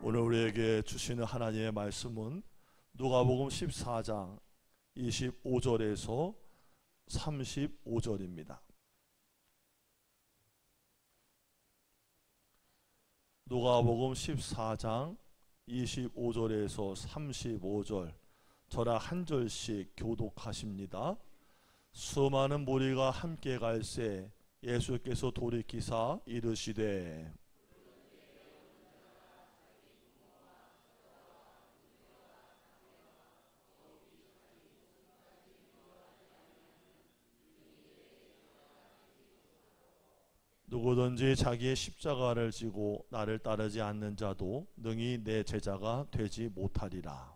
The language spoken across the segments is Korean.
오늘 우리에게 주시는 하나님의 말씀은 누가복음 14장 25절에서 35절입니다. 누가복음 14장 25절에서 35절 저랑 한 절씩 교독하십니다. 수많은 무리가 함께 갈새 예수께서 돌이키사 이르시되 누구든지 자기의 십자가를 지고 나를 따르지 않는 자도 능히 내 제자가 되지 못하리라.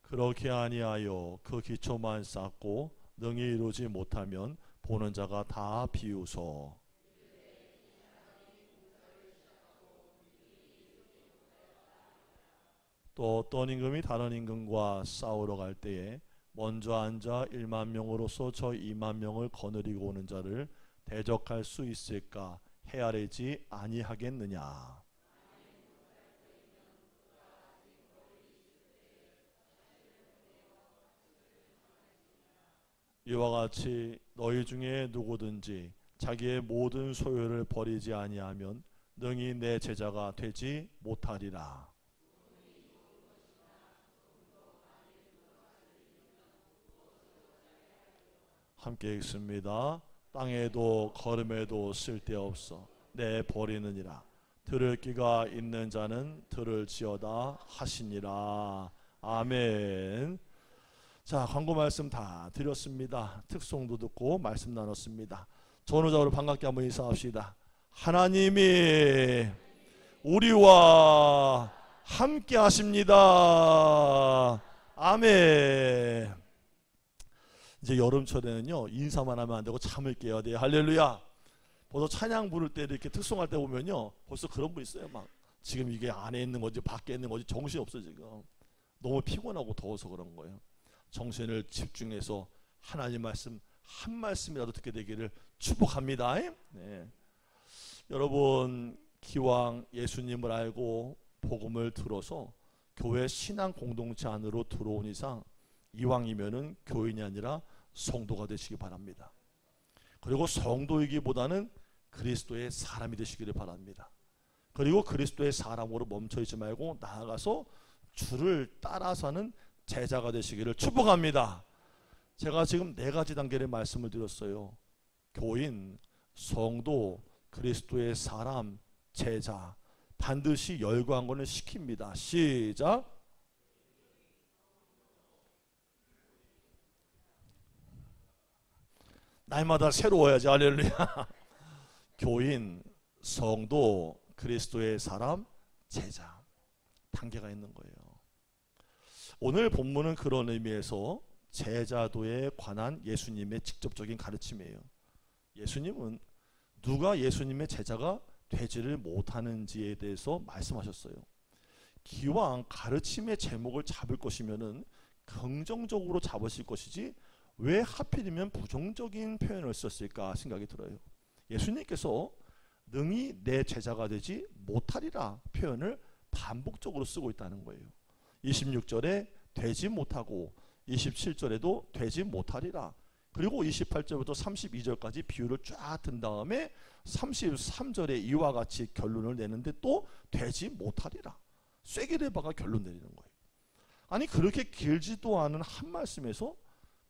그렇게 아니하여 그 기초만 쌓고 능히 이루지 못하면 보는 자가 다 비웃어 또 어떤 임금이 다른 임금과 싸우러 갈 때에 먼저 앉아 1만 명으로서 저 2만 명을 거느리고 오는 자를 대적할 수 있을까 헤아리지 아니하겠느냐. 이와 같이 너희 중에 누구든지 자기의 모든 소유를 버리지 아니하면 능히 내 제자가 되지 못하리라. 함께 읽습니다. 땅에도 걸음에도 쓸데없어 내 버리느니라. 들을 귀가 있는 자는 들을지어다 하시니라. 아멘. 자, 광고 말씀 다 드렸습니다. 특송도 듣고 말씀 나눴습니다. 전우자로 반갑게 한번 인사합시다. 하나님이 우리와 함께 하십니다. 아멘. 이제 여름철에는요 인사만 하면 안 되고 잠을 깨야 돼요. 할렐루야. 벌써 찬양 부를 때 이렇게 특송할 때 보면요 벌써 그런 분 있어요. 막 지금 이게 안에 있는 건지 밖에 있는 건지 정신이 없어. 지금 너무 피곤하고 더워서 그런 거예요. 정신을 집중해서 하나님 말씀 한 말씀이라도 듣게 되기를 축복합니다. 네. 여러분 기왕 예수님을 알고 복음을 들어서 교회 신앙 공동체 안으로 들어온 이상 이왕이면은 교인이 아니라 성도가 되시기 바랍니다. 그리고 성도이기보다는 그리스도의 사람이 되시기를 바랍니다. 그리고 그리스도의 사람으로 멈춰있지 말고 나아가서 주를 따라서 하는 제자가 되시기를 축복합니다. 제가 지금 4가지 단계의 말씀을 드렸어요. 교인, 성도, 그리스도의 사람, 제자. 반드시 열광권을 시킵니다. 시작. 날마다 새로워야지. 할렐루야. 교인, 성도, 그리스도의 사람, 제자. 단계가 있는 거예요. 오늘 본문은 그런 의미에서 제자도에 관한 예수님의 직접적인 가르침이에요. 예수님은 누가 예수님의 제자가 되지를 못하는지에 대해서 말씀하셨어요. 기왕 가르침의 제목을 잡을 것이면은 긍정적으로 잡으실 것이지 왜 하필이면 부정적인 표현을 썼을까 생각이 들어요. 예수님께서 능히 내 제자가 되지 못하리라 표현을 반복적으로 쓰고 있다는 거예요. 26절에 되지 못하고 27절에도 되지 못하리라. 그리고 28절부터 32절까지 비유를 쫙 든 다음에 33절에 이와 같이 결론을 내는데 또 되지 못하리라. 쐐기를 박아 결론 내리는 거예요. 아니 그렇게 길지도 않은 한 말씀에서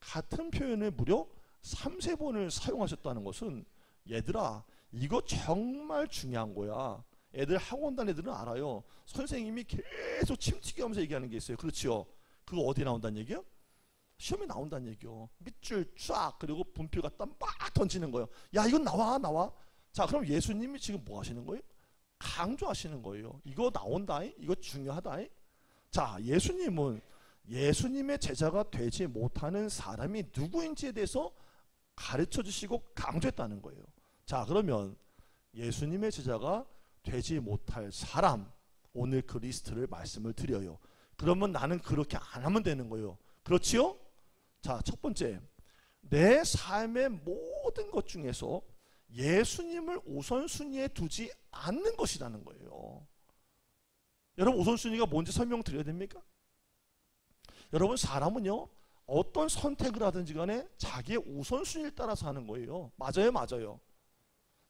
같은 표현을 무려 3-4번을 사용하셨다는 것은 얘들아 이거 정말 중요한 거야. 애들 학원 다니는 애들은 알아요. 선생님이 계속 침튀기하면서 얘기하는 게 있어요. 그렇지요. 그거 어디 나온다는 얘기요? 시험에 나온다는 얘기요. 밑줄 쫙 그리고 분필 갖다 막 던지는 거예요. 야 이건 나와. 자 그럼 예수님이 지금 뭐 하시는 거예요? 강조하시는 거예요. 이거 나온다. 이거 중요하다. 자 예수님은 예수님의 제자가 되지 못하는 사람이 누구인지에 대해서 가르쳐 주시고 강조했다는 거예요. 자 그러면 예수님의 제자가 되지 못할 사람 오늘 그 리스트를 말씀을 드려요. 그러면 나는 그렇게 안 하면 되는 거예요. 그렇지요? 자, 첫 번째, 내 삶의 모든 것 중에서 예수님을 우선순위에 두지 않는 것이라는 거예요. 여러분, 우선순위가 뭔지 설명드려야 됩니까? 여러분, 사람은요 어떤 선택을 하든지 간에 자기의 우선순위를 따라서 하는 거예요. 맞아요, 맞아요.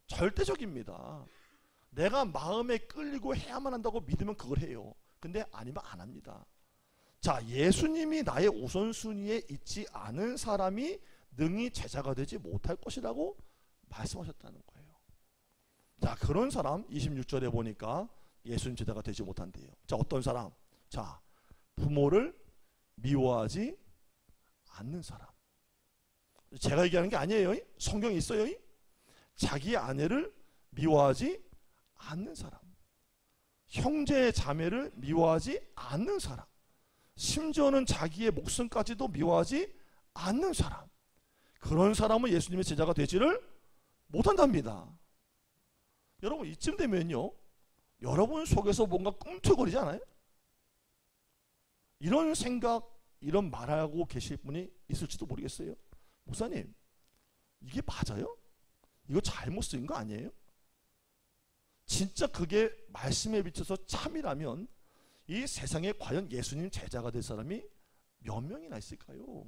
절대적입니다. 내가 마음에 끌리고 해야만 한다고 믿으면 그걸 해요. 근데 아니면 안 합니다. 자, 예수님이 나의 우선순위에 있지 않은 사람이 능히 제자가 되지 못할 것이라고 말씀하셨다는 거예요. 자, 그런 사람 26절에 보니까 예수님 제자가 되지 못한대요. 자, 어떤 사람? 자, 부모를 미워하지 않는 사람. 제가 얘기하는 게 아니에요. 성경에 있어요. 자기 아내를 미워하지 않는 사람, 형제 자매를 미워하지 않는 사람, 심지어는 자기의 목숨까지도 미워하지 않는 사람, 그런 사람은 예수님의 제자가 되지를 못한답니다. 여러분, 이쯤 되면요 여러분 속에서 뭔가 꿈틀거리지 않아요? 이런 생각, 이런 말하고 계실 분이 있을지도 모르겠어요. 목사님, 이게 맞아요? 이거 잘못 쓰인 거 아니에요? 진짜 그게 말씀에 비춰서 참이라면 이 세상에 과연 예수님 제자가 될 사람이 몇 명이나 있을까요?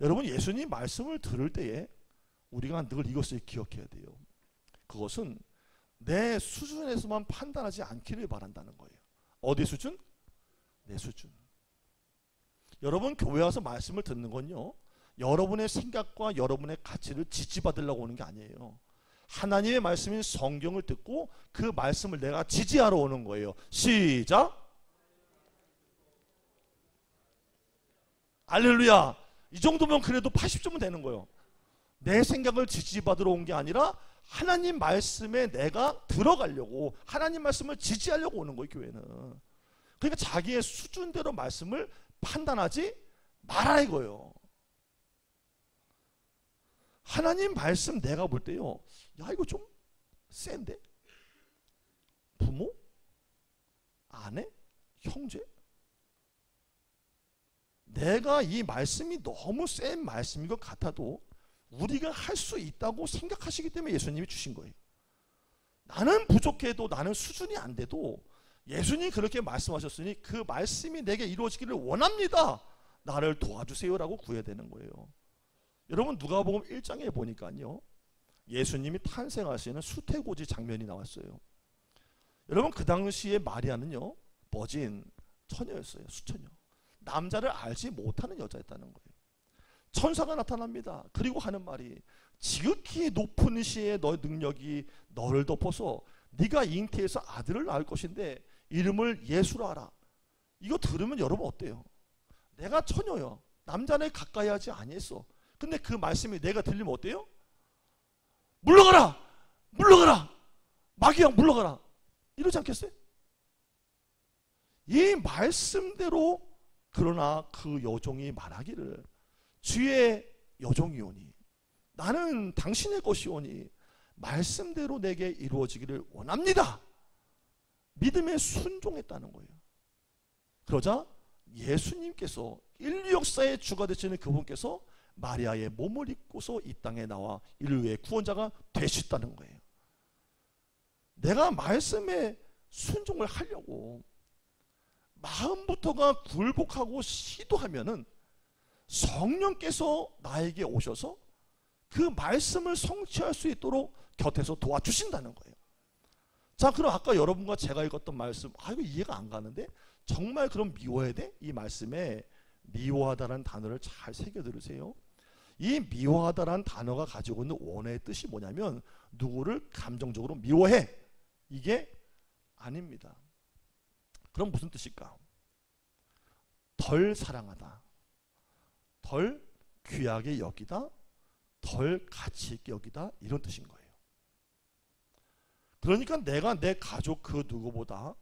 여러분, 예수님 말씀을 들을 때에 우리가 늘 이것을 기억해야 돼요. 그것은 내 수준에서만 판단하지 않기를 바란다는 거예요. 어디 수준? 내 수준. 여러분, 교회 와서 말씀을 듣는 건요 여러분의 생각과 여러분의 가치를 지지받으려고 오는 게 아니에요. 하나님의 말씀인 성경을 듣고 그 말씀을 내가 지지하러 오는 거예요. 시작! 할렐루야! 이 정도면 그래도 80점은 되는 거예요. 내 생각을 지지받으러 온 게 아니라 하나님 말씀에 내가 들어가려고, 하나님 말씀을 지지하려고 오는 거예요, 교회는. 그러니까 자기의 수준대로 말씀을 판단하지 말아 이거예요. 하나님 말씀 내가 볼 때요, 야 이거 좀 센데? 부모? 아내? 형제? 내가 이 말씀이 너무 센 말씀인 것 같아도 우리가 할 수 있다고 생각하시기 때문에 예수님이 주신 거예요. 나는 부족해도, 나는 수준이 안 돼도 예수님이 그렇게 말씀하셨으니 그 말씀이 내게 이루어지기를 원합니다. 나를 도와주세요 라고 구해야 되는 거예요. 여러분, 누가복음 1장에 보니까요 예수님이 탄생하시는 수태고지 장면이 나왔어요. 여러분, 그 당시에 마리아는요 버진 처녀였어요. 수처녀. 남자를 알지 못하는 여자였다는 거예요. 천사가 나타납니다. 그리고 하는 말이, 지극히 높은 시에 너의 능력이 너를 덮어서 네가 잉태해서 아들을 낳을 것인데 이름을 예수라 하라. 이거 들으면 여러분 어때요? 내가 처녀야. 남자를 가까이 하지 아니했어. 근데 그 말씀이 내가 들리면 어때요? 물러가라! 물러가라! 마귀야 물러가라! 이러지 않겠어요? 이 말씀대로, 그러나 그 여종이 말하기를, 주의 여종이오니 나는 당신의 것이오니 말씀대로 내게 이루어지기를 원합니다. 믿음에 순종했다는 거예요. 그러자 예수님께서, 인류 역사의 주가 되시는 그분께서 마리아의 몸을 입고서 이 땅에 나와 인류의 구원자가 되셨다는 거예요. 내가 말씀에 순종을 하려고 마음부터가 굴복하고 시도하면은 성령께서 나에게 오셔서 그 말씀을 성취할 수 있도록 곁에서 도와주신다는 거예요. 자, 그럼 아까 여러분과 제가 읽었던 말씀, 이거 이해가 안 가는데 정말 그럼 미워해야 돼? 이 말씀에 미워하다라는 단어를 잘 새겨 들으세요. 이 미워하다라는 단어가 가지고 있는 원어의 뜻이 뭐냐면 누구를 감정적으로 미워해, 이게 아닙니다. 그럼 무슨 뜻일까? 덜 사랑하다, 덜 귀하게 여기다, 덜 가치 있게 여기다, 이런 뜻인 거예요. 그러니까 내가 내 가족 그 누구보다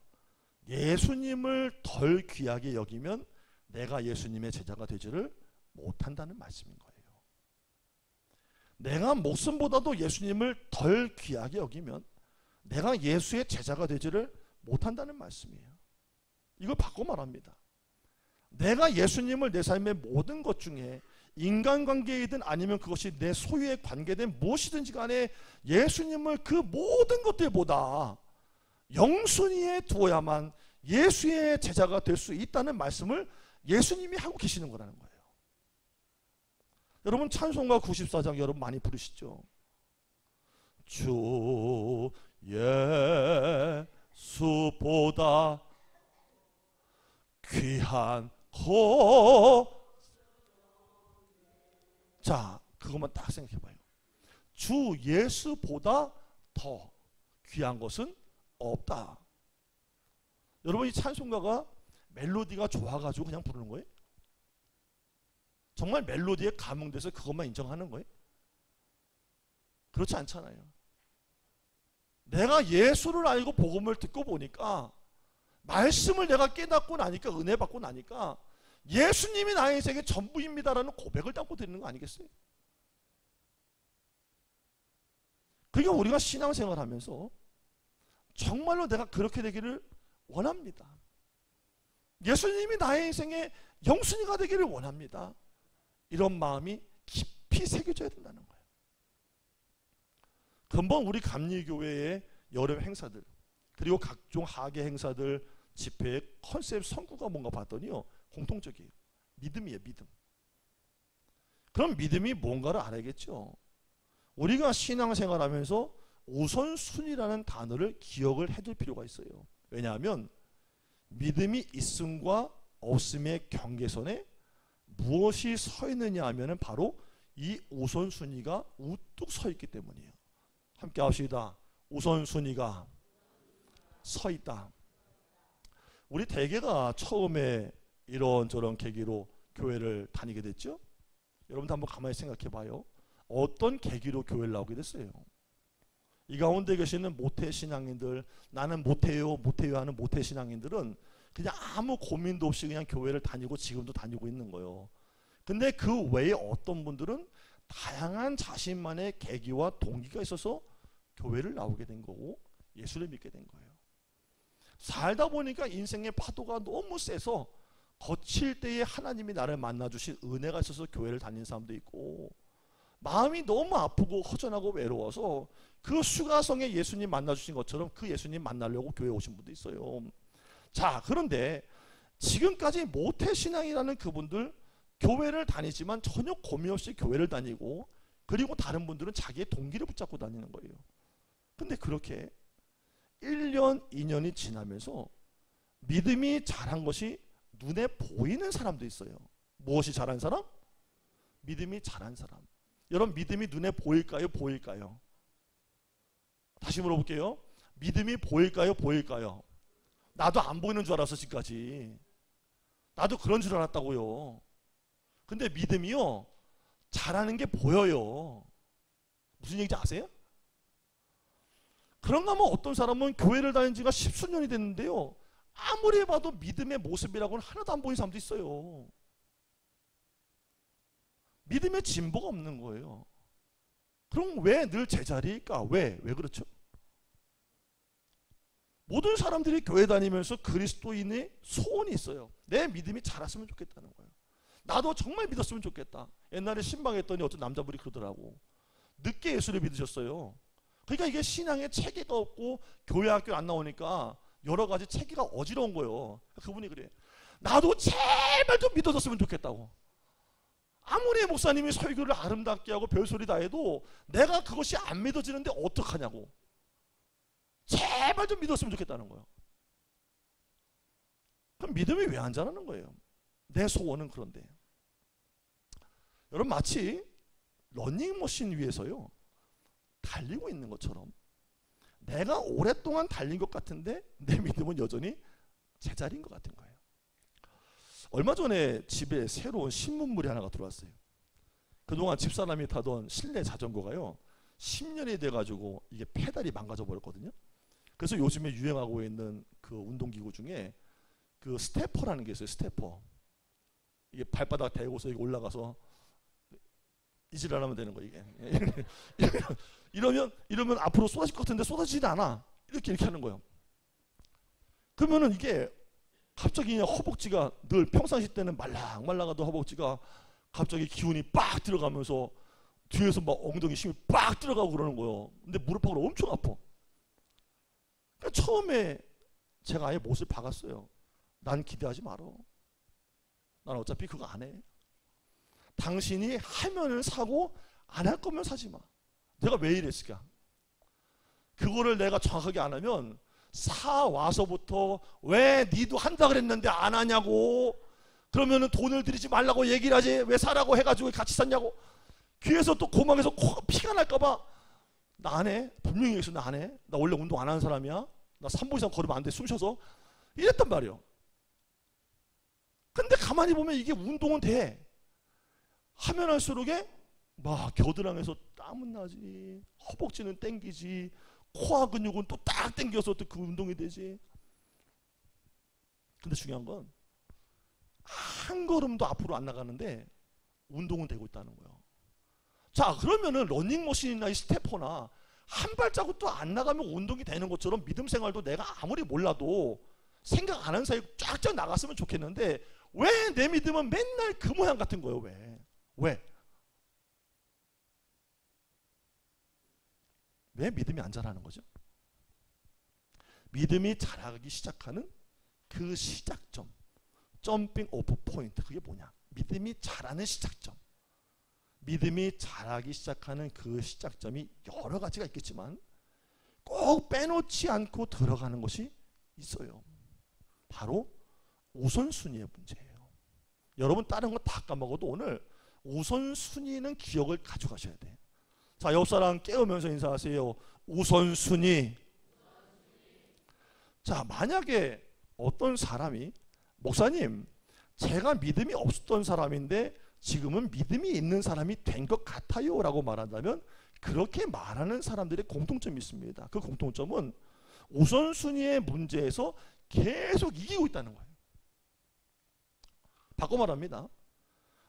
예수님을 덜 귀하게 여기면 내가 예수님의 제자가 되지를 못한다는 말씀인 거예요. 내가 목숨보다도 예수님을 덜 귀하게 여기면 내가 예수의 제자가 되지를 못한다는 말씀이에요. 이걸 바꿔 말합니다. 내가 예수님을 내 삶의 모든 것 중에 인간관계이든 아니면 그것이 내 소유의 관계된 무엇이든지 간에 예수님을 그 모든 것들보다 영순위에 두어야만 예수의 제자가 될 수 있다는 말씀을 예수님이 하고 계시는 거라는 거예요. 여러분 찬송가 94장 여러분 많이 부르시죠? 주 예수보다 귀한 자, 그것만 딱 생각해봐요. 주 예수보다 더 귀한 것은 없다. 여러분 이 찬송가가 멜로디가 좋아가지고 그냥 부르는 거예요? 정말 멜로디에 감흥돼서 그것만 인정하는 거예요? 그렇지 않잖아요. 내가 예수를 알고 복음을 듣고 보니까 말씀을 내가 깨닫고 나니까 은혜 받고 나니까 예수님이 나의 인생의 전부입니다라는 고백을 담고 드리는 거 아니겠어요? 그러니까 우리가 신앙생활 하면서 정말로 내가 그렇게 되기를 원합니다. 예수님이 나의 인생의 영순위가 되기를 원합니다. 이런 마음이 깊이 새겨져야 된다는 거예요. 금방 우리 감리교회의 여름 행사들 그리고 각종 하계 행사들 집회의 컨셉 선구가 뭔가 봤더니요 공통적이에요. 믿음이에요. 믿음. 그럼 믿음이 뭔가를 알아야겠죠. 우리가 신앙생활하면서 우선순위라는 단어를 기억을 해둘 필요가 있어요. 왜냐하면 믿음이 있음과 없음의 경계선에 무엇이 서 있느냐 하면 바로 이 우선순위가 우뚝 서 있기 때문이에요. 함께 합시다. 우선순위가 서 있다. 우리 대개가 처음에 이런저런 계기로 교회를 다니게 됐죠. 여러분도 한번 가만히 생각해 봐요. 어떤 계기로 교회를 나오게 됐어요? 이 가운데 계시는 모태신앙인들, 나는 못해요 하는 모태신앙인들은 그냥 아무 고민도 없이 그냥 교회를 다니고 지금도 다니고 있는 거예요. 근데 그 외에 어떤 분들은 다양한 자신만의 계기와 동기가 있어서 교회를 나오게 된 거고 예수를 믿게 된 거예요. 살다 보니까 인생의 파도가 너무 세서 거칠 때에 하나님이 나를 만나주신 은혜가 있어서 교회를 다니는 사람도 있고, 마음이 너무 아프고 허전하고 외로워서 그 수가성에 예수님 만나주신 것처럼 그 예수님 만나려고 교회에 오신 분도 있어요. 자, 그런데 지금까지 모태신앙이라는 그분들 교회를 다니지만 전혀 고민 없이 교회를 다니고, 그리고 다른 분들은 자기의 동기를 붙잡고 다니는 거예요. 근데 그렇게 1년, 2년이 지나면서 믿음이 자란 것이 눈에 보이는 사람도 있어요. 무엇이 자란 사람? 믿음이 자란 사람. 여러분, 믿음이 눈에 보일까요? 보일까요? 다시 물어볼게요. 믿음이 보일까요? 보일까요? 나도 안 보이는 줄 알았어 지금까지. 나도 그런 줄 알았다고요. 근데 믿음이요 자라는 게 보여요. 무슨 얘기인지 아세요? 그런가 하면 어떤 사람은 교회를 다닌 지가 10수년이 됐는데요, 아무리 봐도 믿음의 모습이라고는 하나도 안 보이는 사람도 있어요. 믿음의 진보가 없는 거예요. 그럼 왜 늘 제자리일까? 왜 그렇죠? 모든 사람들이 교회 다니면서 그리스도인의 소원이 있어요. 내 믿음이 자랐으면 좋겠다는 거예요. 나도 정말 믿었으면 좋겠다. 옛날에 신방했더니 어떤 남자분이 그러더라고. 늦게 예수를 믿으셨어요. 그러니까 이게 신앙에 체계가 없고 교회 학교 안 나오니까 여러 가지 체계가 어지러운 거예요. 그분이 그래. 나도 제발 좀 믿어졌으면 좋겠다고. 아무리 목사님이 설교를 아름답게 하고 별소리 다 해도 내가 그것이 안 믿어지는데 어떡하냐고. 제발 좀 믿었으면 좋겠다는 거예요. 그럼 믿음이 왜 안 자라는 거예요? 내 소원은 그런데. 여러분, 마치 러닝머신 위에서요 달리고 있는 것처럼 내가 오랫동안 달린 것 같은데 내 믿음은 여전히 제자리인 것 같은 거예요. 얼마 전에 집에 새로운 신문물이 하나가 들어왔어요. 그동안 집사람이 타던 실내 자전거가요 10년이 돼가지고 이게 페달이 망가져 버렸거든요. 그래서 요즘에 유행하고 있는 그 운동기구 중에 그 스태퍼라는 게 있어요. 스태퍼. 이게 발바닥 대고서 이게 올라가서 이질 안 하면 되는 거 이게. 이러면 앞으로 쏟아질 것 같은데 쏟아지지 않아. 이렇게 하는 거예요. 그러면은 이게 갑자기 그냥 허벅지가 늘 평상시 때는 말랑말랑하던 허벅지가 갑자기 기운이 빡 들어가면서 뒤에서 막 엉덩이 힘이 빡 들어가고 그러는 거예요. 근데 무릎하고 엄청 아파. 그러니까 처음에 제가 아예 못을 박았어요. 난 기대하지 말어. 난 어차피 그거 안 해. 당신이 하면은 사고 안 할 거면 사지 마. 내가 왜 이랬을까? 그거를 내가 정확하게 안 하면 사 와서부터 왜 니도 한다 그랬는데 안 하냐고, 그러면은 돈을 들이지 말라고 얘기를 하지 왜 사라고 해가지고 같이 샀냐고, 귀에서 또 고막에서 피가 날까봐 나 안 해. 분명히 얘기했어. 나 안 해. 나 원래 운동 안 하는 사람이야. 나 3분 이상 걸으면 안 돼. 숨 쉬어서. 이랬단 말이에요. 근데 가만히 보면 이게 운동은 돼. 하면 할수록에 막 겨드랑이에서 땀은 나지, 허벅지는 땡기지, 코어 근육은 또 딱 땡겨서 또 그 운동이 되지. 근데 중요한 건 한 걸음도 앞으로 안 나가는데 운동은 되고 있다는 거예요. 자, 그러면은 러닝머신이나 이 스태퍼나 한 발자국도 안 나가면 운동이 되는 것처럼 믿음 생활도 내가 아무리 몰라도 생각 안 하는 사이에 쫙쫙 나갔으면 좋겠는데 왜 내 믿음은 맨날 그 모양 같은 거예요? 왜 믿음이 안 자라는 거죠? 믿음이 자라기 시작하는 그 시작점, 점핑 오프 포인트, 그게 뭐냐? 믿음이 자라는 시작점. 믿음이 자라기 시작하는 그 시작점이 여러 가지가 있겠지만 꼭 빼놓지 않고 들어가는 것이 있어요. 바로 우선순위의 문제예요. 여러분 다른 거 다 까먹어도 오늘 우선순위는 기억을 가져가셔야 돼요. 자, 옆 사람 깨우면서 인사하세요. 우선순위. 자, 만약에 어떤 사람이 목사님, 제가 믿음이 없었던 사람인데 지금은 믿음이 있는 사람이 된 것 같아요 라고 말한다면 그렇게 말하는 사람들의 공통점이 있습니다. 그 공통점은 우선순위의 문제에서 계속 이기고 있다는 거예요. 바꿔 말합니다.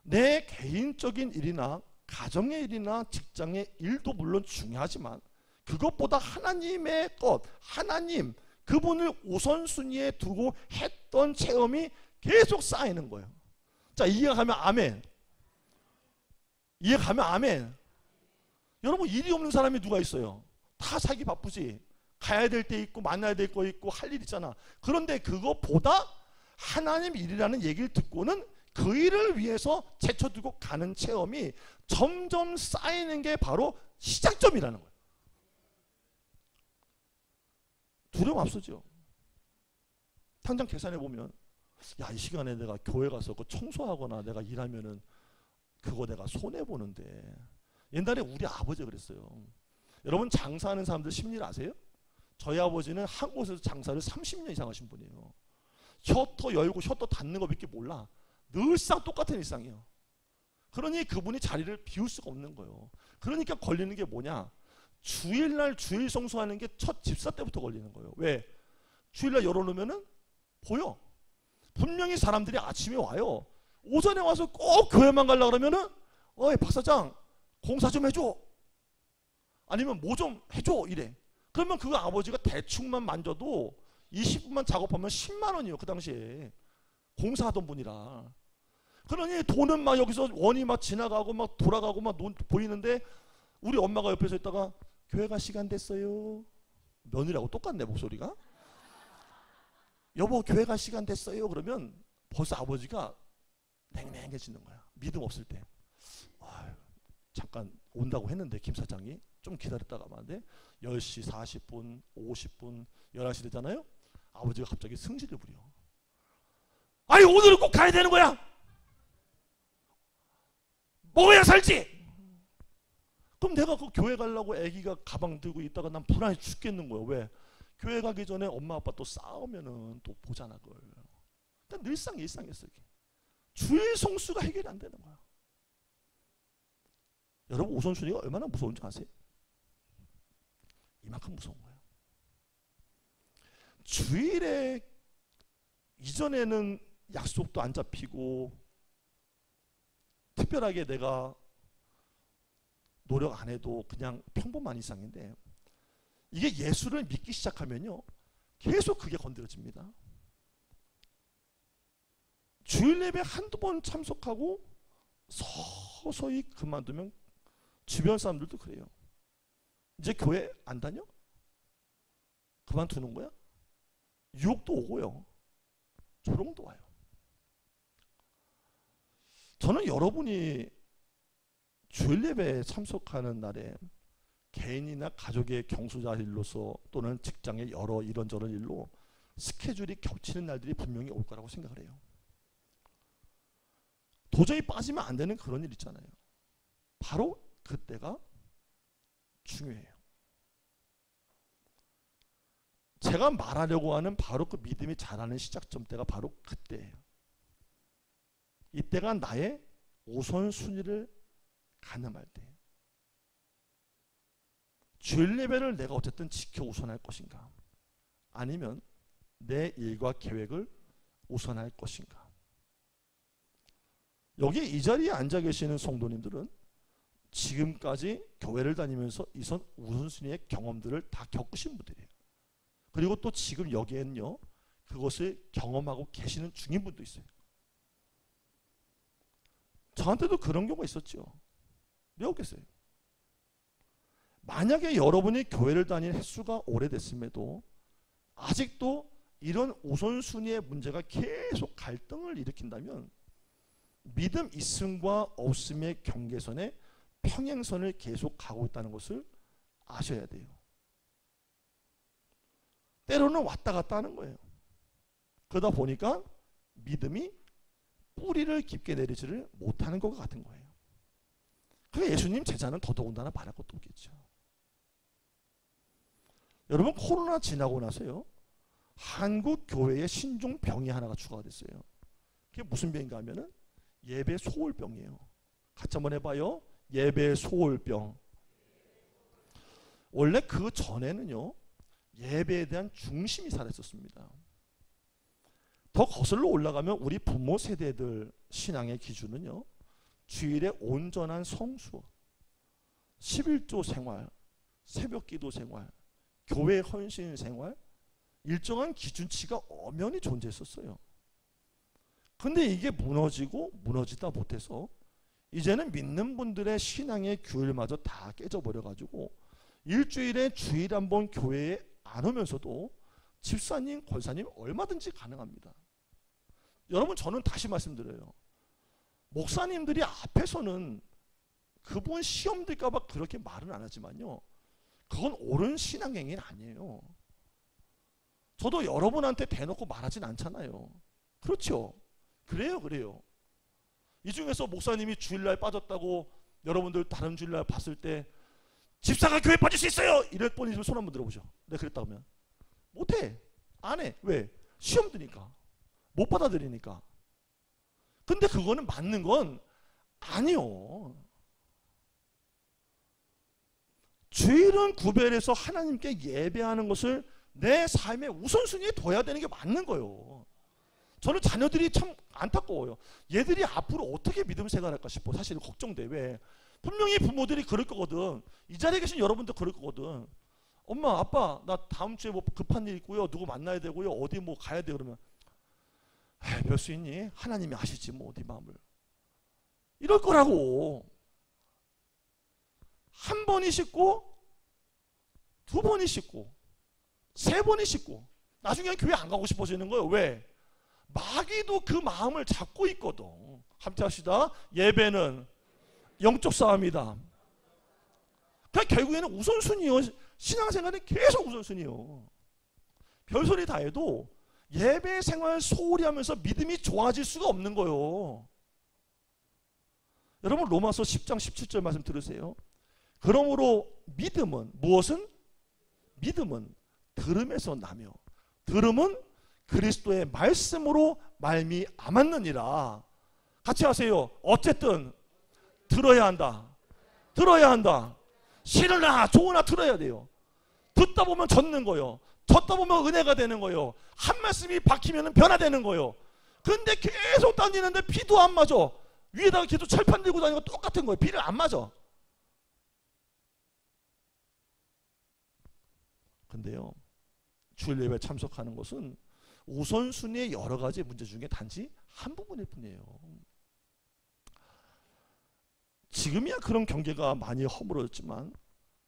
내 개인적인 일이나 가정의 일이나 직장의 일도 물론 중요하지만 그것보다 하나님의 것, 하나님, 그분을 우선순위에 두고 했던 체험이 계속 쌓이는 거예요. 자, 이해가 가면 아멘. 이해가 가면 아멘. 여러분, 일이 없는 사람이 누가 있어요? 다 살기 바쁘지. 가야 될 때 있고 만나야 될 거 있고 할 일 있잖아. 그런데 그것보다 하나님 일이라는 얘기를 듣고는 그 일을 위해서 제쳐두고 가는 체험이 점점 쌓이는 게 바로 시작점이라는 거예요. 두려움 앞서죠. 당장 계산해 보면 야, 이 시간에 내가 교회 가서 그 청소하거나 내가 일하면은 그거 내가 손해 보는데. 옛날에 우리 아버지가 그랬어요. 여러분, 장사하는 사람들 심리를 아세요? 저희 아버지는 한 곳에서 장사를 30년 이상 하신 분이에요. 셔터 열고 셔터 닫는 거 밖에 몰라. 늘상 똑같은 일상이에요. 그러니 그분이 자리를 비울 수가 없는 거예요. 그러니까 걸리는 게 뭐냐? 주일날 주일 성수하는 게 첫 집사 때부터 걸리는 거예요. 왜? 주일날 열어놓으면은 보여. 분명히 사람들이 아침에 와요. 오전에 와서 꼭 교회만 가려고 그러면은 어이 박사장 공사 좀 해줘. 아니면 뭐 좀 해줘 이래. 그러면 그 아버지가 대충만 만져도 20분만 작업하면 10만 원이에요. 그 당시에 공사하던 분이라. 그러니 돈은 막 여기서 원이 막 지나가고 막 돌아가고 막 보이는데 우리 엄마가 옆에서 있다가 교회 갈 시간 됐어요. 며느리하고 똑같네 목소리가. 여보 교회 갈 시간 됐어요. 그러면 벌써 아버지가 냉랭해지는 거야. 믿음 없을 때. 아유, 잠깐 온다고 했는데 김 사장이 좀 기다렸다가 가면 10시 40분 50분 11시 되잖아요. 아버지가 갑자기 승질을 부려. 아니 오늘은 꼭 가야 되는 거야. 먹어야 살지. 그럼 내가 그 교회 가려고 애기가 가방 들고 있다가 난 불안해 죽겠는 거예요. 왜? 교회 가기 전에 엄마 아빠 또 싸우면은 또 보잖아 그걸. 일단 늘상 일상이었어 이게. 주일 성수가 해결이 안 되는 거야. 여러분 우선순위가 얼마나 무서운지 아세요? 이만큼 무서운 거예요. 주일에 이전에는 약속도 안 잡히고 특별하게 내가 노력 안 해도 그냥 평범한 일상인데 이게 예수를 믿기 시작하면요 계속 그게 건드려집니다. 주일 예배 한두 번 참석하고 서서히 그만두면 주변 사람들도 그래요. 이제 교회 안 다녀? 그만두는 거야? 유혹도 오고요. 조롱도 와요. 저는 여러분이 주일 예배에 참석하는 날에 개인이나 가족의 경수자 일로서 또는 직장의 여러 이런저런 일로 스케줄이 겹치는 날들이 분명히 올 거라고 생각을 해요. 도저히 빠지면 안 되는 그런 일 있잖아요. 바로 그때가 중요해요. 제가 말하려고 하는 바로 그 믿음이 자라는 시작점 때가 바로 그때예요. 이때가 나의 우선순위를 가늠할 때, 주일 예배를 내가 어쨌든 지켜 우선할 것인가, 아니면 내 일과 계획을 우선할 것인가. 여기 이 자리에 앉아 계시는 성도님들은 지금까지 교회를 다니면서 이선 우선순위의 경험들을 다 겪으신 분들이에요. 그리고 또 지금 여기에는요, 그것을 경험하고 계시는 중인 분도 있어요. 저한테도 그런 경우가 있었죠. 왜 없겠어요? 만약에 여러분이 교회를 다닌 횟수가 오래됐음에도 아직도 이런 우선순위의 문제가 계속 갈등을 일으킨다면 믿음 있음과 없음의 경계선에 평행선을 계속 가고 있다는 것을 아셔야 돼요. 때로는 왔다 갔다 하는 거예요. 그러다 보니까 믿음이 뿌리를 깊게 내리지를 못하는 것 같은 거예요. 그래서 예수님 제자는 더더군다나 말할 것도 없겠죠. 여러분, 코로나 지나고 나서요, 한국 교회에 신종 병이 하나가 추가가 됐어요. 그게 무슨 병인가 하면은 예배 소홀병이에요. 같이 한번 해봐요. 예배 소홀병. 원래 그 전에는요, 예배에 대한 중심이 살아있었습니다. 더 거슬러 올라가면 우리 부모 세대들 신앙의 기준은요, 주일에 온전한 성수, 11조 생활, 새벽기도 생활, 교회 헌신 생활, 일정한 기준치가 엄연히 존재했었어요. 근데 이게 무너지다 못해서 이제는 믿는 분들의 신앙의 규율마저 다 깨져버려가지고 일주일에 주일 한 번 교회에 안 오면서도 집사님, 권사님 얼마든지 가능합니다. 여러분, 저는 다시 말씀드려요. 목사님들이 앞에서는 그분 시험 들까봐 그렇게 말은 안 하지만요, 그건 옳은 신앙행위는 아니에요. 저도 여러분한테 대놓고 말하진 않잖아요. 그렇죠? 그래요. 이 중에서 목사님이 주일날 빠졌다고 여러분들 다른 주일날 봤을 때 집사가 교회 빠질 수 있어요! 이럴 뻔 있으면 손 한번 들어보죠. 내가 그랬다 하면 못해. 안 해. 왜? 시험 드니까. 못 받아들이니까. 근데 그거는 맞는 건 아니요. 주일은 구별해서 하나님께 예배하는 것을 내 삶의 우선순위에 둬야 되는 게 맞는 거예요. 저는 자녀들이 참 안타까워요. 얘들이 앞으로 어떻게 믿음 생활할까 싶어. 사실 걱정돼. 왜? 분명히 부모들이 그럴 거거든. 이 자리에 계신 여러분도 그럴 거거든. 엄마, 아빠, 나 다음 주에 뭐 급한 일 있고요, 누구 만나야 되고요, 어디 뭐 가야 돼. 그러면 별 수 있니? 하나님이 아시지 뭐 네 마음을. 이럴 거라고. 한 번이 씻고, 두 번이 씻고, 세 번이 씻고, 나중에 교회 안 가고 싶어지는 거예요. 왜? 마귀도 그 마음을 잡고 있거든. 함께 합시다. 예배는 영적 싸움이다. 그러니까 결국에는 우선순위요. 신앙생활은 계속 우선순위요. 별소리 다 해도 예배 생활 소홀히 하면서 믿음이 좋아질 수가 없는 거예요. 여러분, 로마서 10장 17절 말씀 들으세요. 그러므로 믿음은 무엇은? 믿음은 들음에서 나며 들음은 그리스도의 말씀으로 말미암았느니라. 같이 하세요. 어쨌든 들어야 한다. 들어야 한다. 싫으나 좋으나 들어야 돼요. 듣다 보면 젖는 거예요. 젖다 보면 은혜가 되는 거예요. 한 말씀이 박히면 변화되는 거예요. 근데 계속 다니는데 비도 안 맞아. 위에다가 계속 철판 들고 다니는 거 똑같은 거예요. 비를 안 맞아. 근데요, 주일 예배 참석하는 것은 우선순위의 여러 가지 문제 중에 단지 한 부분일 뿐이에요. 지금이야 그런 경계가 많이 허물어졌지만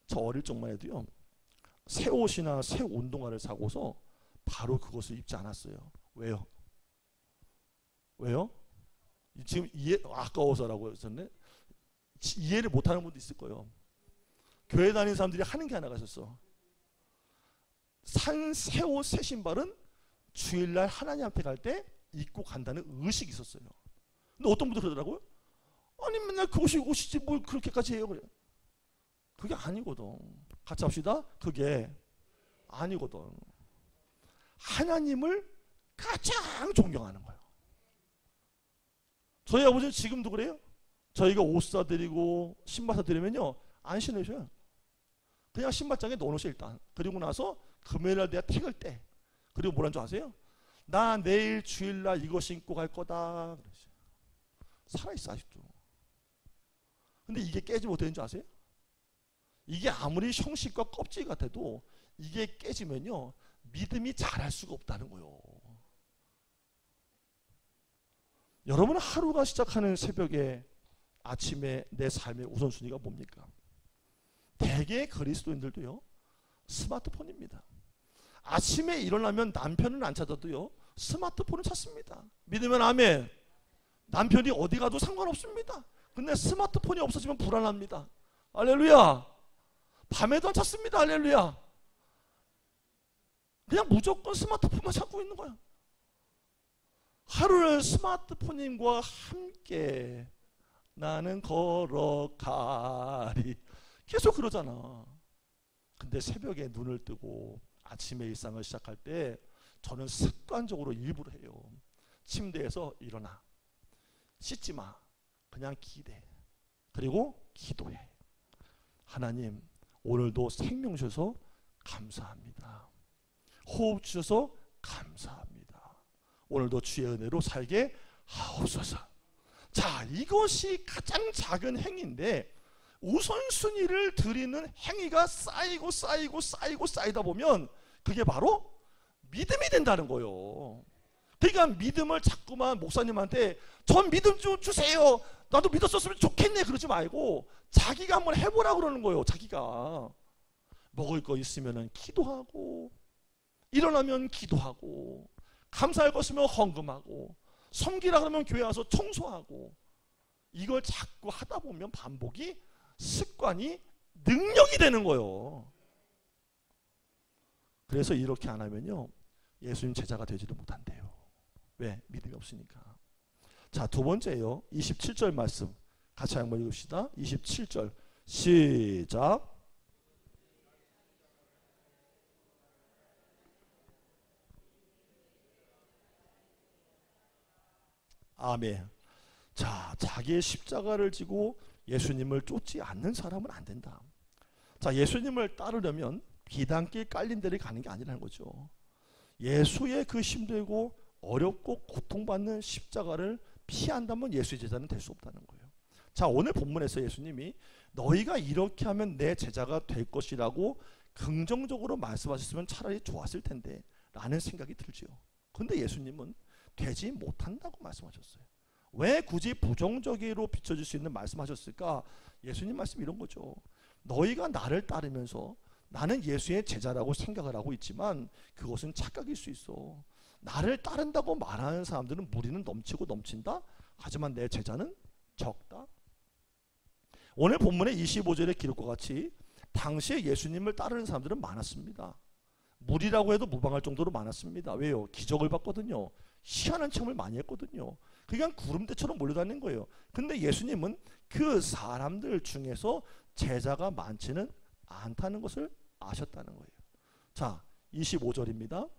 저 어릴 적만 해도요, 새 옷이나 새 운동화를 사고서 바로 그것을 입지 않았어요. 왜요? 왜요? 지금 아까워서라고 했었네. 이해를 못하는 분도 있을 거예요. 교회 다니는 사람들이 하는 게 하나가 있었어. 산 새 옷, 새 신발은 주일날 하나님 앞에 갈 때 입고 간다는 의식이 있었어요. 근데 어떤 분들 그러더라고요. 아니 맨날 그 옷이지 뭘 그렇게까지 해요. 그래. 그게 아니거든. 같이 합시다. 그게 아니거든. 하나님을 가장 존경하는 거예요. 저희 아버지는 지금도 그래요. 저희가 옷 사드리고 신발 사드리면요 안 신으셔요. 그냥 신발장에 넣어놓으세요 일단. 그리고 나서 금요일날 내가 택을 때, 그리고 뭐라는 줄 아세요? 나 내일 주일날 이거 신고 갈 거다. 살아있어 아직도. 근데 이게 깨지면 어떻게 되는 줄 아세요? 이게 아무리 형식과 껍질 같아도 이게 깨지면요 믿음이 자랄 수가 없다는 거예요. 여러분 하루가 시작하는 새벽에 아침에 내 삶의 우선순위가 뭡니까? 대개 그리스도인들도요 스마트폰입니다. 아침에 일어나면 남편은 안 찾아도요 스마트폰을 찾습니다. 믿으면 아멘. 남편이 어디 가도 상관없습니다. 근데 스마트폰이 없어지면 불안합니다. 할렐루야. 밤에도 안 찾습니다. 할렐루야. 그냥 무조건 스마트폰만 찾고 있는 거야. 하루를 스마트폰님과 함께 나는 걸어가리. 계속 그러잖아. 근데 새벽에 눈을 뜨고 아침에 일상을 시작할 때 저는 습관적으로 일부러 해요. 침대에서 일어나. 씻지 마. 그냥 기대. 그리고 기도해. 하나님 오늘도 생명 주셔서 감사합니다. 호흡 주셔서 감사합니다. 오늘도 주의 은혜로 살게 하옵소서. 자, 이것이 가장 작은 행위인데 우선순위를 드리는 행위가 쌓이고 쌓이다 보면 그게 바로 믿음이 된다는 거예요. 그러니까 믿음을 자꾸만 목사님한테 전 믿음 좀 주세요. 나도 믿었었으면 좋겠네 그러지 말고 자기가 한번 해보라고 그러는 거예요. 자기가 먹을 거 있으면 기도하고, 일어나면 기도하고, 감사할 거 있으면 헌금하고, 섬기라 그러면 교회 와서 청소하고, 이걸 자꾸 하다 보면 반복이 습관이 능력이 되는 거예요. 그래서 이렇게 안 하면요 예수님 제자가 되지도 못한대요. 왜? 믿음이 없으니까. 자, 두 번째요 27절 말씀 같이 한번 읽읍시다. 27절 시작. 아멘. 자, 자기의 십자가를 지고 예수님을 쫓지 않는 사람은 안 된다. 자, 예수님을 따르려면 비단길 깔린 데를 가는 게 아니라는 거죠. 예수의 그 힘들고 어렵고 고통받는 십자가를 피한다면 예수의 제자는 될 수 없다는 거예요. 자, 오늘 본문에서 예수님이 너희가 이렇게 하면 내 제자가 될 것이라고 긍정적으로 말씀하셨으면 차라리 좋았을 텐데 라는 생각이 들지요. 그런데 예수님은 되지 못한다고 말씀하셨어요. 왜 굳이 부정적으로 비춰질 수 있는 말씀하셨을까? 예수님 말씀 이런 거죠. 너희가 나를 따르면서 나는 예수의 제자라고 생각을 하고 있지만 그것은 착각일 수 있어. 나를 따른다고 말하는 사람들은 무리는 넘치고 넘친다. 하지만 내 제자는 적다. 오늘 본문의 25절의 기록과 같이 당시에 예수님을 따르는 사람들은 많았습니다. 무리라고 해도 무방할 정도로 많았습니다. 왜요? 기적을 봤거든요. 희한한 체험을 많이 했거든요. 그냥 구름대처럼 몰려다니는 거예요. 근데 예수님은 그 사람들 중에서 제자가 많지는 않다는 것을 아셨다는 거예요. 자, 25절입니다.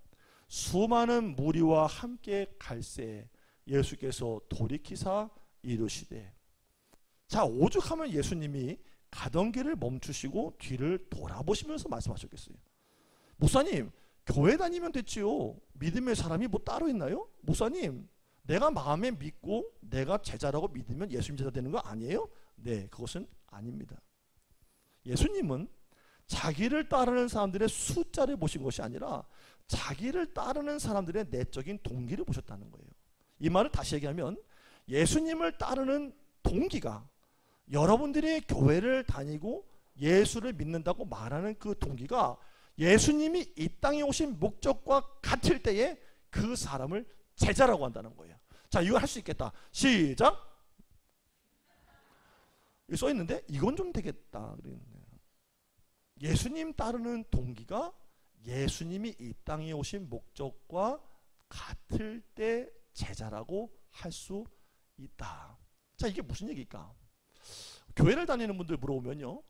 수많은 무리와 함께 갈새 예수께서 돌이키사 이르시되. 자, 오죽하면 예수님이 가던 길을 멈추시고 뒤를 돌아보시면서 말씀하셨겠어요. 목사님, 교회 다니면 됐지요. 믿음의 사람이 뭐 따로 있나요? 목사님, 내가 마음에 믿고 내가 제자라고 믿으면 예수님 제자 되는 거 아니에요? 네, 그것은 아닙니다. 예수님은 자기를 따르는 사람들의 숫자를 보신 것이 아니라 자기를 따르는 사람들의 내적인 동기를 보셨다는 거예요. 이 말을 다시 얘기하면 예수님을 따르는 동기가, 여러분들이 교회를 다니고 예수를 믿는다고 말하는 그 동기가 예수님이 이 땅에 오신 목적과 같을 때에 그 사람을 제자라고 한다는 거예요. 자, 이거 할 수 있겠다. 시작. 여기 써 있는데 이건 좀 되겠다. 예수님 따르는 동기가 예수님이 이 땅에 오신 목적과 같을 때 제자라고 할 수 있다. 자, 이게 무슨 얘기일까? 교회를 다니는 분들 물어보면요,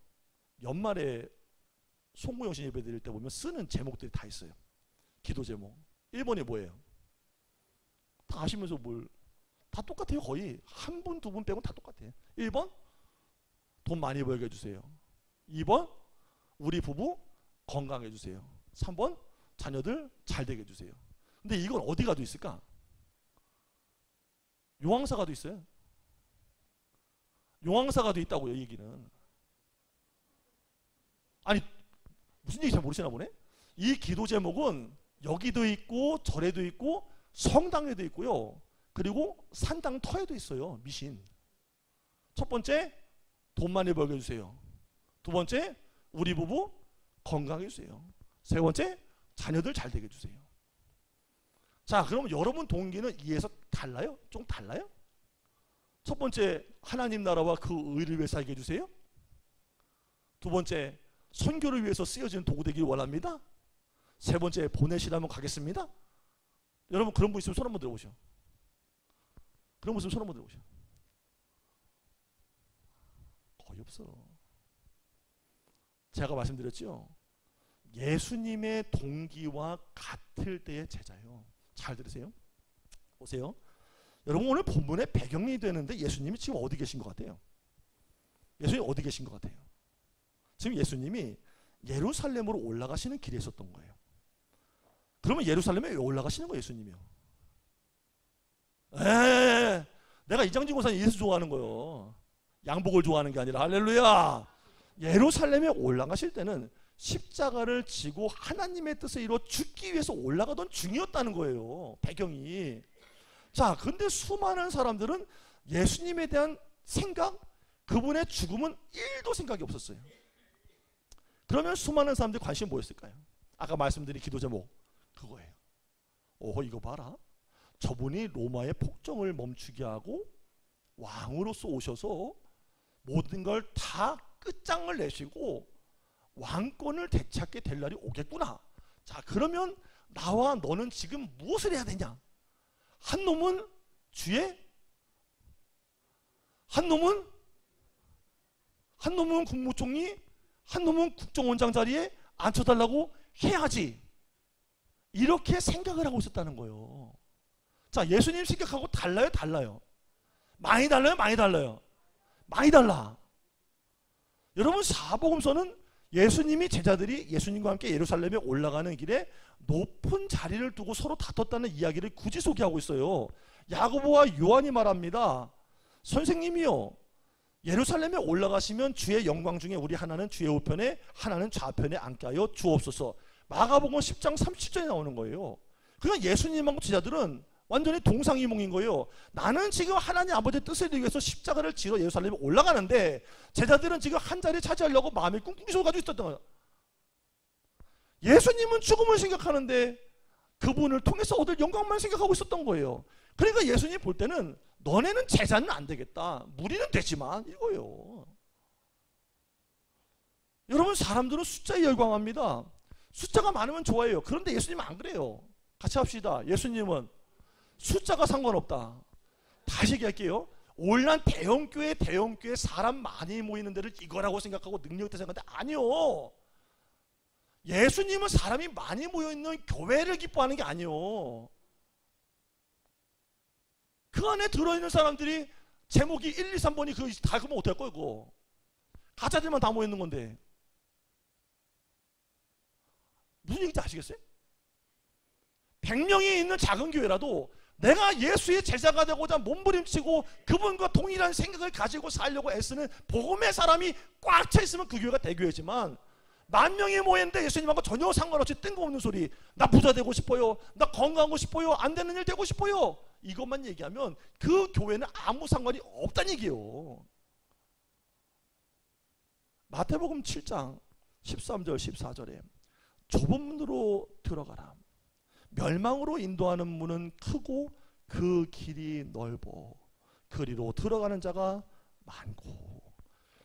연말에 송구영신 예배 드릴 때 보면 쓰는 제목들이 다 있어요. 기도 제목. 1번이 뭐예요? 다 아시면서 다 똑같아요. 거의 한 분, 두 분 빼고는 다 똑같아요. 1번 돈 많이 벌게 해주세요. 2번 우리 부부 건강해 주세요. 3번 자녀들 잘 되게 해주세요. 근데 이건 어디 가도 있을까? 용왕사가도 있어요. 용왕사가도 있다고요. 이 얘기는. 아니 무슨 얘기 잘 모르시나 보네. 이 기도 제목은 여기도 있고 절에도 있고 성당에도 있고요. 그리고 산당 터에도 있어요. 미신. 첫 번째 돈 많이 벌게 해주세요. 두 번째 우리 부부 건강해 주세요. 세 번째 자녀들 잘 되게 해주세요. 자, 그럼 여러분 동기는 이에서 달라요? 좀 달라요? 첫 번째 하나님 나라와 그 의를 위해 살게 해주세요. 두 번째 선교를 위해서 쓰여지는 도구 되길 원합니다. 세 번째 보내시라면 가겠습니다. 여러분 그런 분 있으면 손 한번 들어보시오. 그런 분 있으면 손 한번 들어보시오. 거의 없어. 제가 말씀드렸죠. 예수님의 동기와 같을 때의 제자요. 잘 들으세요. 보세요. 여러분 오늘 본문의 배경이 되는데 예수님이 지금 어디 계신 것 같아요? 예수님이 어디 계신 것 같아요? 지금 예수님이 예루살렘으로 올라가시는 길에 있었던 거예요. 그러면 예루살렘에 왜 올라가시는 거예요, 예수님이요? 내가 이장진 고사는 예수 좋아하는 거예요. 양복을 좋아하는 게 아니라. 할렐루야. 예루살렘에 올라가실 때는 십자가를 지고 하나님의 뜻을 이루어 죽기 위해서 올라가던 중이었다는 거예요. 배경이. 자, 근데 수많은 사람들은 예수님에 대한 생각, 그분의 죽음은 1도 생각이 없었어요. 그러면 수많은 사람들이 관심이 뭐였을까요? 아까 말씀드린 기도 제목 그거예요. 이거 봐라. 저분이 로마의 폭정을 멈추게 하고 왕으로서 오셔서 모든 걸 다 끝장을 내시고 왕권을 되찾게 될 날이 오겠구나. 자, 그러면 나와 너는 지금 무엇을 해야 되냐? 한 놈은 주의, 한 놈은 국무총리, 한 놈은 국정원장 자리에 앉혀달라고 해야지. 이렇게 생각을 하고 있었다는 거예요. 자, 예수님 생각하고 달라요? 달라요? 많이 달라요? 많이 달라요? 많이 달라. 여러분 사복음서는 예수님이 제자들이 예수님과 함께 예루살렘에 올라가는 길에 높은 자리를 두고 서로 다퉜다는 이야기를 굳이 소개하고 있어요. 야고보와 요한이 말합니다. 선생님이요, 예루살렘에 올라가시면 주의 영광 중에 우리 하나는 주의 우편에 하나는 좌편에 앉게 하여 주옵소서. 마가복음 10장 30절에 나오는 거예요. 그러니까 예수님하고 제자들은 완전히 동상이몽인 거예요. 나는 지금 하나님 아버지의 뜻을 이루기 위해서 십자가를 지러 예루살렘에 올라가는데 제자들은 지금 한 자리 차지하려고 마음에 꿍꿍이 소 가지고 있었던 거예요. 예수님은 죽음을 생각하는데 그분을 통해서 얻을 영광만 생각하고 있었던 거예요. 그러니까 예수님 볼 때는 너네는 제자는 안 되겠다. 무리는 되지만 이거예요. 여러분 사람들은 숫자에 열광합니다. 숫자가 많으면 좋아해요. 그런데 예수님은 안 그래요. 같이 합시다. 예수님은 숫자가 상관없다. 다시 얘기할게요. 올란 대형교회 사람 많이 모이는 데를 이거라고 생각하고 능력있다 생각하는데 아니요. 예수님은 사람이 많이 모여있는 교회를 기뻐하는 게 아니요. 그 안에 들어있는 사람들이 제목이 1, 2, 3번이 그거 다 그러면 어떡할 거예요 그거. 가짜들만 다 모여있는 건데. 무슨 얘기인지 아시겠어요? 100명이 있는 작은 교회라도 내가 예수의 제자가 되고자 몸부림치고 그분과 동일한 생각을 가지고 살려고 애쓰는 복음의 사람이 꽉 차 있으면 그 교회가 대교회지만 만 명이 모였는데 예수님하고 전혀 상관없이 뜬금없는 소리, 나 부자 되고 싶어요, 나 건강하고 싶어요, 안 되는 일 되고 싶어요, 이것만 얘기하면 그 교회는 아무 상관이 없다는 얘기예요. 마태복음 7장 13절 14절에 좁은 문으로 들어가라. 멸망으로 인도하는 문은 크고 그 길이 넓어 그리로 들어가는 자가 많고,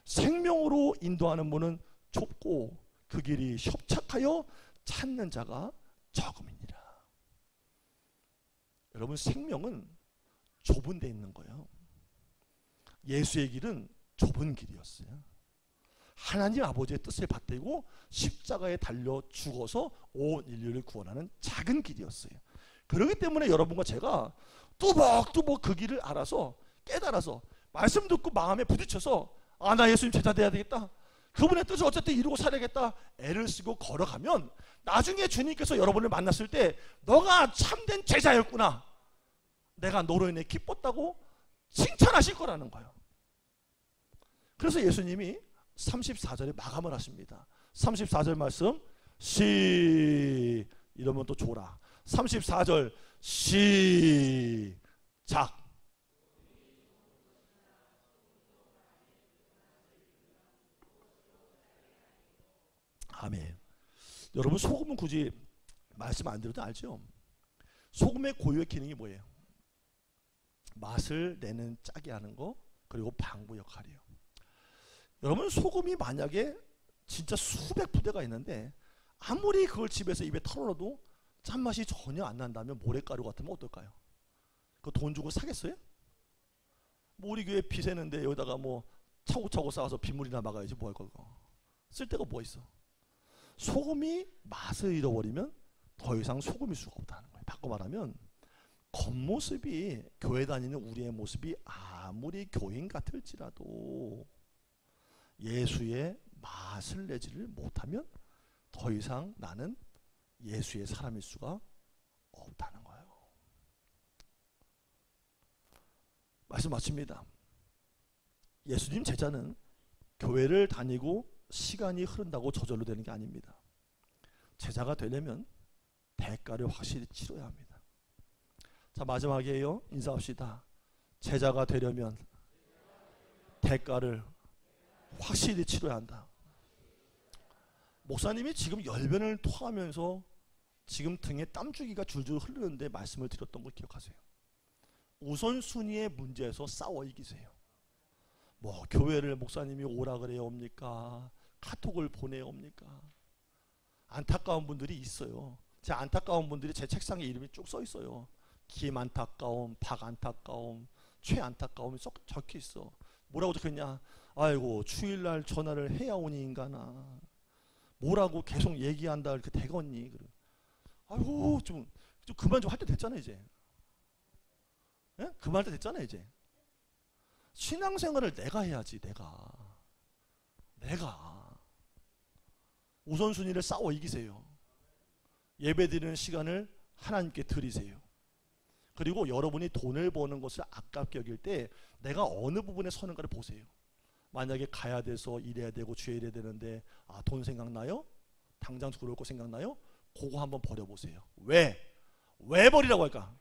생명으로 인도하는 문은 좁고 그 길이 협착하여 찾는 자가 적음이니라. 여러분, 생명은 좁은 데 있는 거예요. 예수의 길은 좁은 길이었어요. 하나님 아버지의 뜻을 받들고 십자가에 달려 죽어서 온 인류를 구원하는 작은 길이었어요. 그렇기 때문에 여러분과 제가 뚜벅뚜벅 그 길을 알아서 깨달아서 말씀 듣고 마음에 부딪혀서 아, 나 예수님 제자 돼야 되겠다, 그분의 뜻을 어쨌든 이루고 살아야겠다 애를 쓰고 걸어가면 나중에 주님께서 여러분을 만났을 때 너가 참된 제자였구나, 내가 너로 인해 기뻤다고 칭찬하실 거라는 거예요. 그래서 예수님이 34절에 마감을 하십니다. 34절 말씀 이러면 또 줘라. 34절 시작. 아멘. 여러분, 소금은 굳이 말씀 안 드려도 알죠? 소금의 고유의 기능이 뭐예요? 맛을 내는 짜게 하는 거, 그리고 방부 역할이에요. 여러분, 소금이 만약에 진짜 수백 부대가 있는데 아무리 그걸 집에서 입에 털어놔도 짠맛이 전혀 안 난다면 모래가루 같으면 어떨까요? 그거 돈 주고 사겠어요? 뭐 우리 교회 비 새는데 여기다가 뭐 차곡차곡 쌓아서 빗물이나 막아야지 뭐 할 거고, 쓸데가 뭐 있어? 소금이 맛을 잃어버리면 더 이상 소금일 수가 없다는 거예요. 바꿔 말하면 겉모습이, 교회 다니는 우리의 모습이 아무리 교인 같을지라도 예수의 맛을 내지를 못하면 더 이상 나는 예수의 사람일 수가 없다는 거예요. 말씀 마칩니다. 예수님 제자는 교회를 다니고 시간이 흐른다고 저절로 되는 게 아닙니다. 제자가 되려면 대가를 확실히 치러야 합니다. 자, 마지막이에요. 인사합시다. 제자가 되려면 대가를 확실히 치러야 한다. 목사님이 지금 열변을 토하면서 지금 등에 땀주기가 줄줄 흐르는데 말씀을 드렸던 걸 기억하세요. 우선순위의 문제에서 싸워 이기세요. 뭐 교회를 목사님이 오라 그래요 옵니까? 카톡을 보내요 옵니까? 안타까운 분들이 있어요. 제 안타까운 분들이 제 책상에 이름이 쭉 써 있어요. 김 안타까움, 박 안타까움, 최 안타까움이 쏙 적혀 있어. 뭐라고 적혀있냐? 아이고, 주일날 전화를 해야 오니 인간아. 뭐라고 계속 얘기한다 이렇게 되겠니? 아이고, 좀 그만 좀 할 때 됐잖아 이제. 예? 그만 할 때 됐잖아 이제. 신앙생활을 내가 해야지. 내가 우선순위를 싸워 이기세요. 예배드리는 시간을 하나님께 드리세요. 그리고 여러분이 돈을 버는 것을 아깝게 여길 때 내가 어느 부분에 서는가를 보세요. 만약에 가야 돼서 일해야 되고 주일해야 해야 되는데 아, 돈 생각나요? 당장 들어올 거 생각나요? 그거 한번 버려보세요. 왜 버리라고 할까?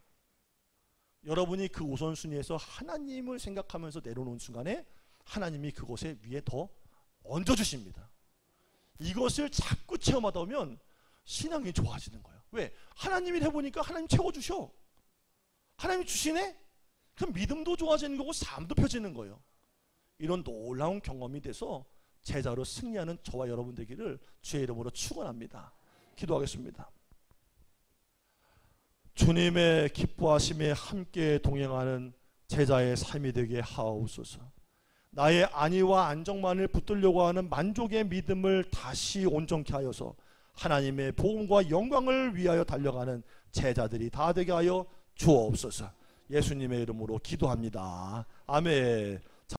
여러분이 그 우선순위에서 하나님을 생각하면서 내려놓은 순간에 하나님이 그것에 위에 더 얹어주십니다. 이것을 자꾸 체험하다 보면 신앙이 좋아지는 거예요. 왜? 하나님이 해보니까 하나님 채워주셔. 하나님이 주시네? 그럼 믿음도 좋아지는 거고 삶도 펴지는 거예요. 이런 놀라운 경험이 돼서 제자로 승리하는 저와 여러분 되기를 주의 이름으로 축원합니다. 기도하겠습니다. 주님의 기뻐하심에 함께 동행하는 제자의 삶이 되게 하옵소서. 나의 안위와 안정만을 붙들려고 하는 만족의 믿음을 다시 온전케 하여서 하나님의 복음과 영광을 위하여 달려가는 제자들이 다 되게 하여 주옵소서. 예수님의 이름으로 기도합니다. 아멘.